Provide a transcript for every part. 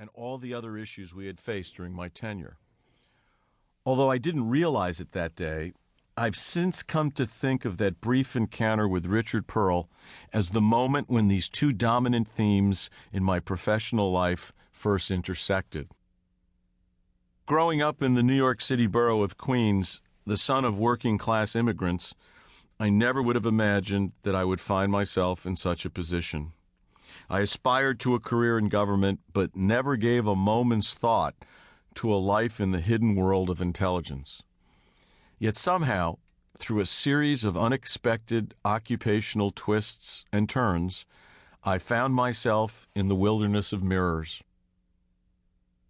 and all the other issues we had faced during my tenure. Although I didn't realize it that day, I've since come to think of that brief encounter with Richard Pearl as the moment when these two dominant themes in my professional life first intersected. Growing up in the New York City borough of Queens, the son of working-class immigrants, I never would have imagined that I would find myself in such a position. I aspired to a career in government, but never gave a moment's thought to a life in the hidden world of intelligence. Yet somehow, through a series of unexpected occupational twists and turns, I found myself in the wilderness of mirrors.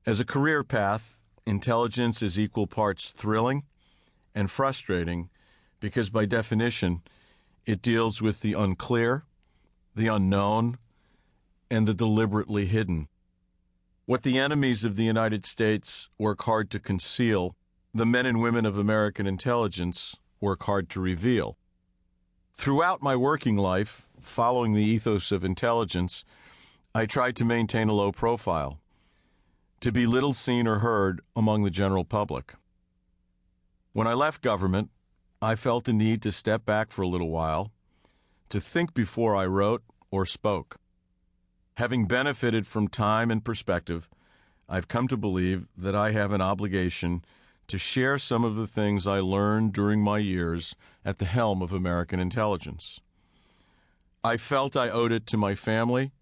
As a career path, intelligence is equal parts thrilling and frustrating because, by definition, it deals with the unclear, the unknown, and the deliberately hidden. What the enemies of the United States work hard to conceal, the men and women of American intelligence work hard to reveal. Throughout my working life, following the ethos of intelligence, I tried to maintain a low profile, to be little seen or heard among the general public. When I left government, I felt a need to step back for a little while, to think before I wrote or spoke. Having benefited from time and perspective, I've come to believe that I have an obligation to share some of the things I learned during my years at the helm of American intelligence. I felt I owed it to my family,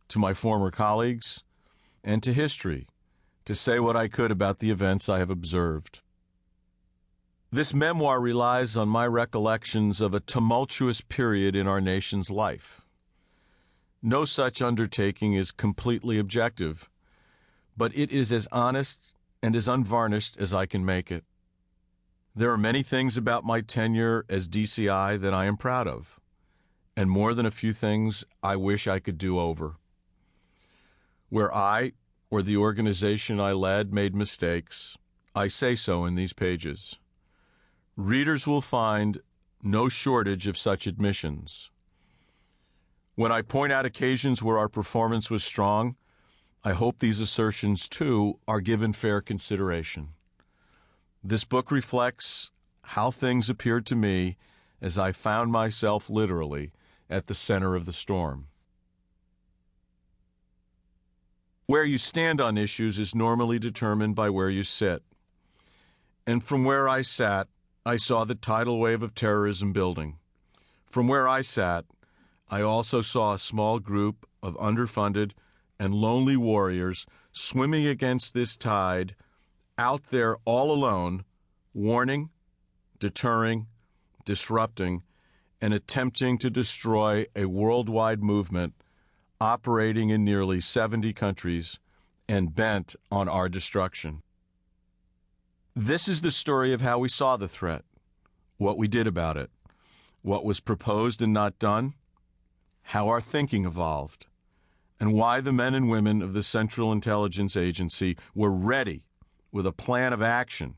to my former colleagues, and to history to say what I could about the events I have observed. This memoir relies on my recollections of a tumultuous period in our nation's life. No such undertaking is completely objective, but it is as honest and as unvarnished as I can make it. There are many things about my tenure as DCI that I am proud of, and more than a few things I wish I could do over. Where I or the organization I led made mistakes, I say so in these pages. Readers will find no shortage of such admissions. When I point out occasions where our performance was strong, I hope these assertions, too, are given fair consideration. This book reflects how things appeared to me as I found myself literally at the center of the storm. Where you stand on issues is normally determined by where you sit. And from where I sat, I saw the tidal wave of terrorism building. From where I sat, I also saw a small group of underfunded and lonely warriors swimming against this tide, out there all alone, warning, deterring, disrupting, and attempting to destroy a worldwide movement operating in nearly 70 countries and bent on our destruction. This is the story of how we saw the threat, what we did about it, what was proposed and not done, how our thinking evolved, and why the men and women of the Central Intelligence Agency were ready with a plan of action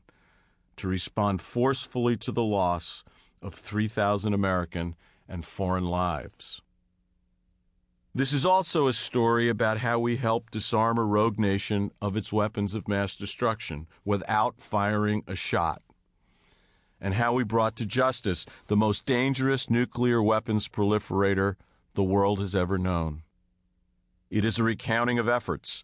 to respond forcefully to the loss of 3,000 American and foreign lives. This is also a story about how we helped disarm a rogue nation of its weapons of mass destruction without firing a shot, and how we brought to justice the most dangerous nuclear weapons proliferator the world has ever known. It is a recounting of efforts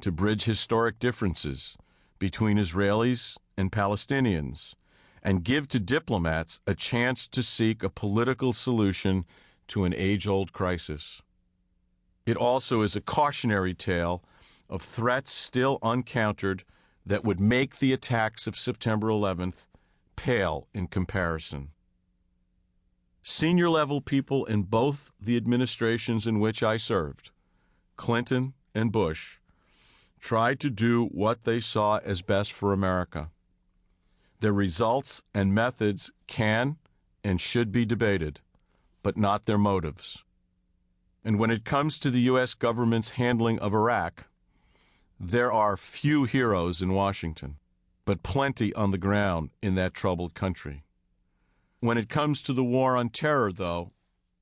to bridge historic differences between Israelis and Palestinians and give to diplomats a chance to seek a political solution to an age-old crisis. It also is a cautionary tale of threats still uncountered that would make the attacks of September 11th pale in comparison. Senior-level people in both the administrations in which I served, Clinton and Bush, tried to do what they saw as best for America. Their results and methods can and should be debated, but not their motives. And when it comes to the U.S. government's handling of Iraq, there are few heroes in Washington, but plenty on the ground in that troubled country. When it comes to the war on terror, though,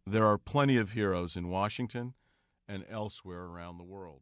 there are plenty of heroes in Washington and elsewhere around the world.